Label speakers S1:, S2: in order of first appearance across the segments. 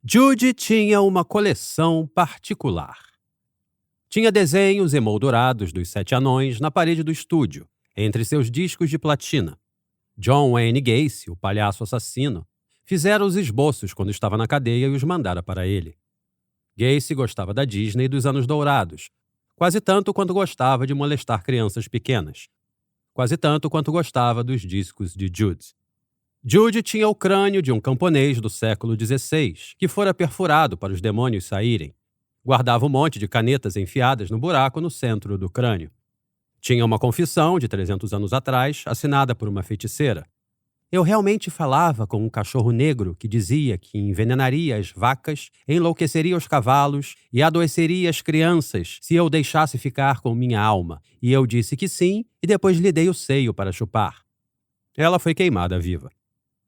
S1: Judy tinha uma coleção particular. Tinha desenhos emoldurados dos 7 anões na parede do estúdio, entre seus discos de platina. John Wayne Gacy, o palhaço assassino, fizera os esboços quando estava na cadeia e os mandara para ele. Gacy gostava da Disney dos anos dourados, quase tanto quanto gostava de molestar crianças pequenas. Quase tanto quanto gostava dos discos de Judy. Judy tinha o crânio de um camponês do século XVI, que fora perfurado para os demônios saírem. Guardava um monte de canetas enfiadas no buraco no centro do crânio. Tinha uma confissão de 300 anos atrás, assinada por uma feiticeira. Eu realmente falava com um cachorro negro que dizia que envenenaria as vacas, enlouqueceria os cavalos e adoeceria as crianças se eu deixasse ficar com minha alma. E eu disse que sim, e depois lhe dei o seio para chupar. Ela foi queimada viva.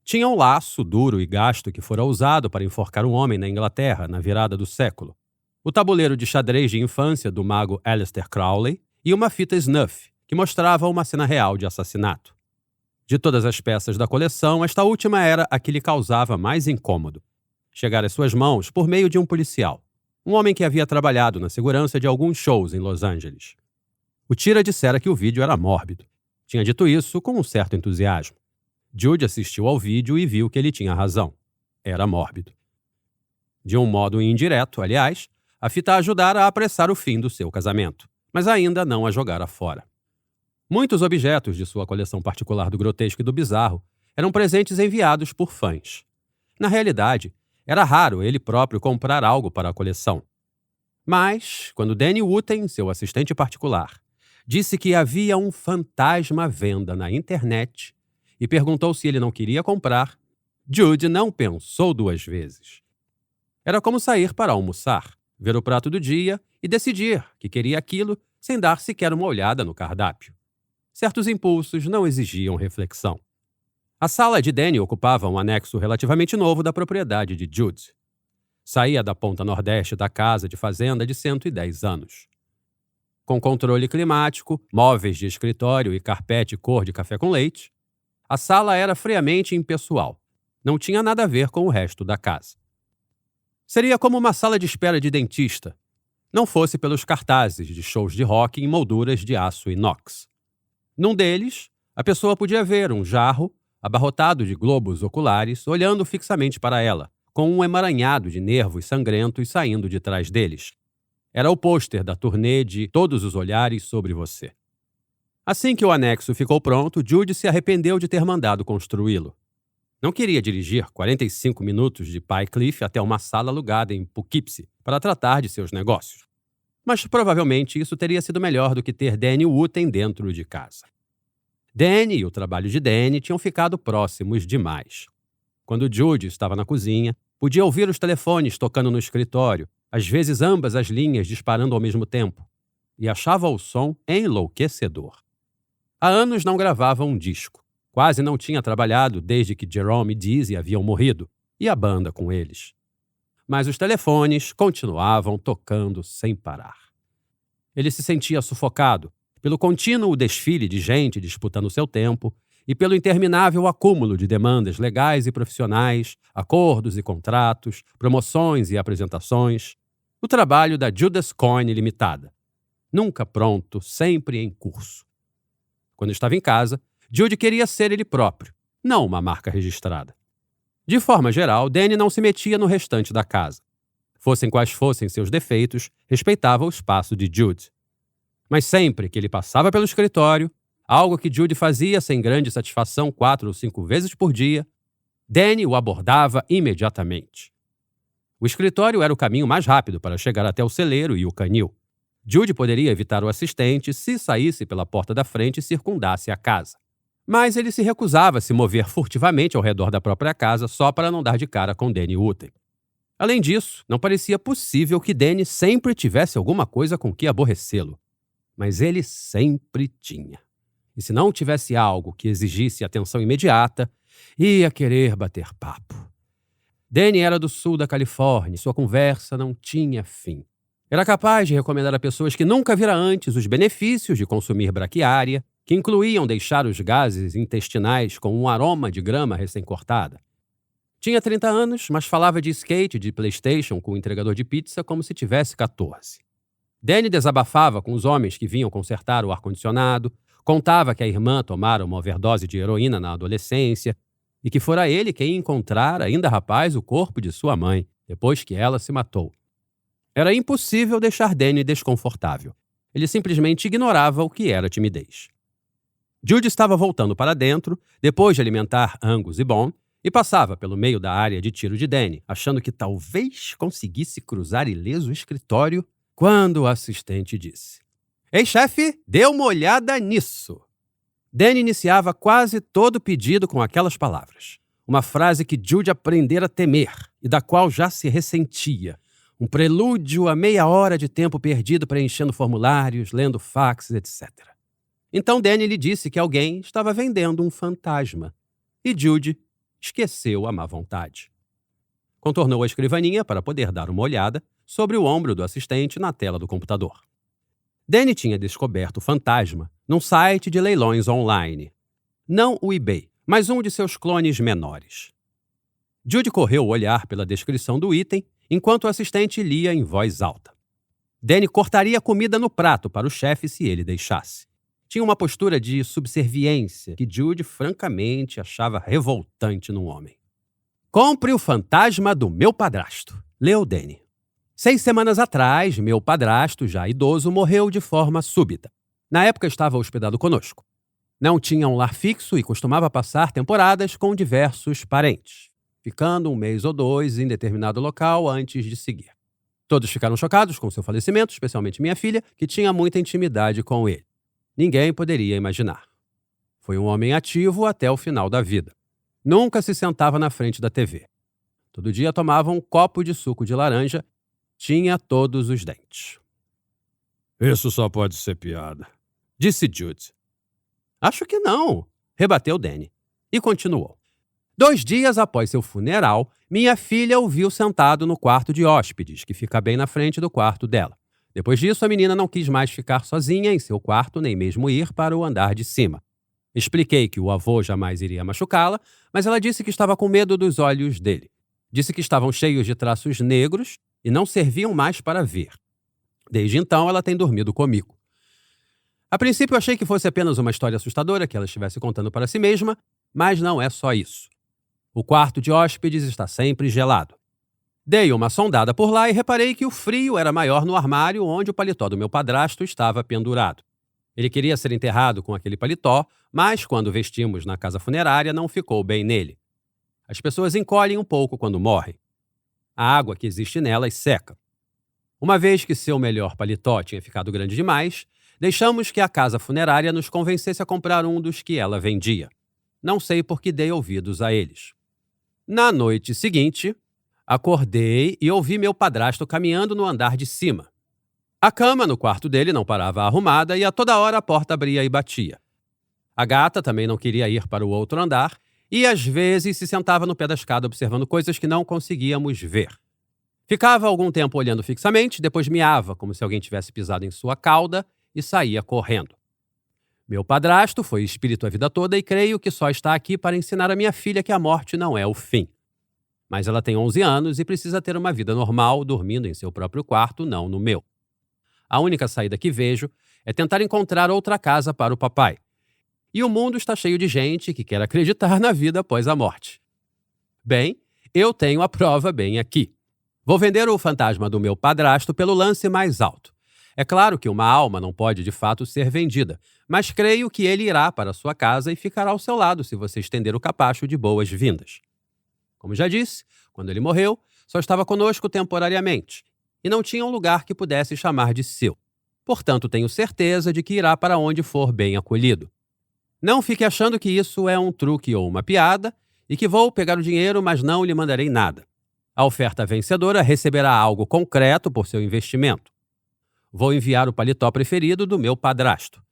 S1: Tinha um laço duro e gasto que fora usado para enforcar um homem na Inglaterra na virada do século. O tabuleiro de xadrez de infância do mago Aleister Crowley e uma fita snuff, que mostrava uma cena real de assassinato. De todas as peças da coleção, esta última era a que lhe causava mais incômodo. Chegar às suas mãos por meio de um policial, um homem que havia trabalhado na segurança de alguns shows em Los Angeles. O Tira dissera que o vídeo era mórbido. Tinha dito isso com um certo entusiasmo. Judy assistiu ao vídeo e viu que ele tinha razão. Era mórbido. De um modo indireto, aliás, a fita ajudara a apressar o fim do seu casamento, mas ainda não a jogara fora. Muitos objetos de sua coleção particular do grotesco e do bizarro eram presentes enviados por fãs. Na realidade, era raro ele próprio comprar algo para a coleção. Mas, quando Danny Wooten, seu assistente particular, disse que havia um fantasma à venda na internet e perguntou se ele não queria comprar, Judy não pensou 2 vezes. Era como sair para almoçar, ver o prato do dia e decidir que queria aquilo sem dar sequer uma olhada no cardápio. Certos impulsos não exigiam reflexão. A sala de Danny ocupava um anexo relativamente novo da propriedade de Judy. Saía da ponta nordeste da casa de fazenda de 110 anos. Com controle climático, móveis de escritório e carpete cor de café com leite, a sala era friamente impessoal. Não tinha nada a ver com o resto da casa. Seria como uma sala de espera de dentista, não fosse pelos cartazes de shows de rock em molduras de aço inox. Num deles, a pessoa podia ver um jarro abarrotado de globos oculares olhando fixamente para ela, com um emaranhado de nervos sangrentos saindo de trás deles. Era o pôster da turnê de Todos os Olhares sobre Você. Assim que o anexo ficou pronto, Judy se arrependeu de ter mandado construí-lo. Não queria dirigir 45 minutos de Pie Cliff até uma sala alugada em Poughkeepsie para tratar de seus negócios. Mas provavelmente isso teria sido melhor do que ter Danny Wooten dentro de casa. Danny e o trabalho de Danny tinham ficado próximos demais. Quando Judy estava na cozinha, podia ouvir os telefones tocando no escritório, às vezes ambas as linhas disparando ao mesmo tempo, e achava o som enlouquecedor. Há anos não gravava um disco. Quase não tinha trabalhado desde que Jerome e Dizzy haviam morrido, e a banda com eles. Mas os telefones continuavam tocando sem parar. Ele se sentia sufocado pelo contínuo desfile de gente disputando seu tempo e pelo interminável acúmulo de demandas legais e profissionais, acordos e contratos, promoções e apresentações. O trabalho da Judas Coin Limitada. Nunca pronto, sempre em curso. Quando estava em casa, Judy queria ser ele próprio, não uma marca registrada. De forma geral, Danny não se metia no restante da casa. Fossem quais fossem seus defeitos, respeitava o espaço de Judy. Mas sempre que ele passava pelo escritório, algo que Judy fazia sem grande satisfação 4 ou 5 vezes por dia, Danny o abordava imediatamente. O escritório era o caminho mais rápido para chegar até o celeiro e o canil. Judy poderia evitar o assistente se saísse pela porta da frente e circundasse a casa. Mas ele se recusava a se mover furtivamente ao redor da própria casa só para não dar de cara com Danny Wooten. Além disso, não parecia possível que Danny sempre tivesse alguma coisa com que aborrecê-lo. Mas ele sempre tinha. E se não tivesse algo que exigisse atenção imediata, ia querer bater papo. Danny era do sul da Califórnia e sua conversa não tinha fim. Era capaz de recomendar a pessoas que nunca vira antes os benefícios de consumir braquiária, que incluíam deixar os gases intestinais com um aroma de grama recém-cortada. Tinha 30 anos, mas falava de skate e de PlayStation com o entregador de pizza como se tivesse 14. Danny desabafava com os homens que vinham consertar o ar-condicionado, contava que a irmã tomara uma overdose de heroína na adolescência e que fora ele quem encontrara, ainda rapaz, o corpo de sua mãe, depois que ela se matou. Era impossível deixar Danny desconfortável. Ele simplesmente ignorava o que era timidez. Judy estava voltando para dentro, depois de alimentar Angus e Bon, e passava pelo meio da área de tiro de Danny, achando que talvez conseguisse cruzar ileso o escritório, quando o assistente disse: "Ei, chefe, dê uma olhada nisso." Danny iniciava quase todo o pedido com aquelas palavras. Uma frase que Judy aprendera a temer e da qual já se ressentia. Um prelúdio a meia hora de tempo perdido preenchendo formulários, lendo faxes, etc. Então Danny lhe disse que alguém estava vendendo um fantasma. E Judy esqueceu a má vontade. Contornou a escrivaninha para poder dar uma olhada sobre o ombro do assistente na tela do computador. Danny tinha descoberto o fantasma num site de leilões online. Não o eBay, mas um de seus clones menores. Judy correu o olhar pela descrição do item enquanto o assistente lia em voz alta. Danny cortaria a comida no prato para o chefe se ele deixasse. Tinha uma postura de subserviência que Judy francamente achava revoltante num homem. "Compre o fantasma do meu padrasto", leu Danny. 6 semanas atrás, meu padrasto, já idoso, morreu de forma súbita. Na época estava hospedado conosco. Não tinha um lar fixo e costumava passar temporadas com diversos parentes, ficando 1 mês ou 2 em determinado local antes de seguir. Todos ficaram chocados com seu falecimento, especialmente minha filha, que tinha muita intimidade com ele. Ninguém poderia imaginar. Foi um homem ativo até o final da vida. Nunca se sentava na frente da TV. Todo dia tomava um copo de suco de laranja. Tinha todos os dentes. "Isso só pode ser piada", disse Judy. "Acho que não", rebateu Danny. E continuou. 2 dias após seu funeral, minha filha o viu sentado no quarto de hóspedes, que fica bem na frente do quarto dela. Depois disso, a menina não quis mais ficar sozinha em seu quarto, nem mesmo ir para o andar de cima. Expliquei que o avô jamais iria machucá-la, mas ela disse que estava com medo dos olhos dele. Disse que estavam cheios de traços negros e não serviam mais para ver. Desde então, ela tem dormido comigo. A princípio, achei que fosse apenas uma história assustadora que ela estivesse contando para si mesma, mas não é só isso. O quarto de hóspedes está sempre gelado. Dei uma sondada por lá e reparei que o frio era maior no armário onde o paletó do meu padrasto estava pendurado. Ele queria ser enterrado com aquele paletó, mas quando vestimos na casa funerária não ficou bem nele. As pessoas encolhem um pouco quando morrem. A água que existe nelas seca. Uma vez que seu melhor paletó tinha ficado grande demais, deixamos que a casa funerária nos convencesse a comprar um dos que ela vendia. Não sei por que dei ouvidos a eles. Na noite seguinte, acordei e ouvi meu padrasto caminhando no andar de cima. A cama no quarto dele não parava arrumada e a toda hora a porta abria e batia. A gata também não queria ir para o outro andar e às vezes se sentava no pé da escada observando coisas que não conseguíamos ver. Ficava algum tempo olhando fixamente, depois miava como se alguém tivesse pisado em sua cauda e saía correndo. Meu padrasto foi espírito a vida toda e creio que só está aqui para ensinar a minha filha que a morte não é o fim. Mas ela tem 11 anos e precisa ter uma vida normal, dormindo em seu próprio quarto, não no meu. A única saída que vejo é tentar encontrar outra casa para o papai. E o mundo está cheio de gente que quer acreditar na vida após a morte. Bem, eu tenho a prova bem aqui. Vou vender o fantasma do meu padrasto pelo lance mais alto. É claro que uma alma não pode de fato ser vendida, mas creio que ele irá para sua casa e ficará ao seu lado se você estender o capacho de boas-vindas. Como já disse, quando ele morreu, só estava conosco temporariamente e não tinha um lugar que pudesse chamar de seu. Portanto, tenho certeza de que irá para onde for bem acolhido. Não fique achando que isso é um truque ou uma piada e que vou pegar o dinheiro, mas não lhe mandarei nada. A oferta vencedora receberá algo concreto por seu investimento. Vou enviar o paletó preferido do meu padrasto.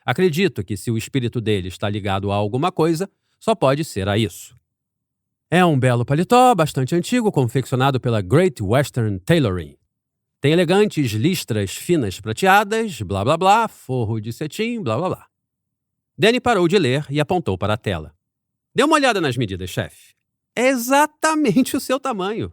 S1: Acredito que se o espírito dele está ligado a alguma coisa, só pode ser a isso. É um belo paletó, bastante antigo, confeccionado pela Great Western Tailoring. Tem elegantes listras finas prateadas, blá blá blá, forro de cetim, blá blá blá. Danny parou de ler e apontou para a tela. Dê uma olhada nas medidas, chefe. É exatamente o seu tamanho.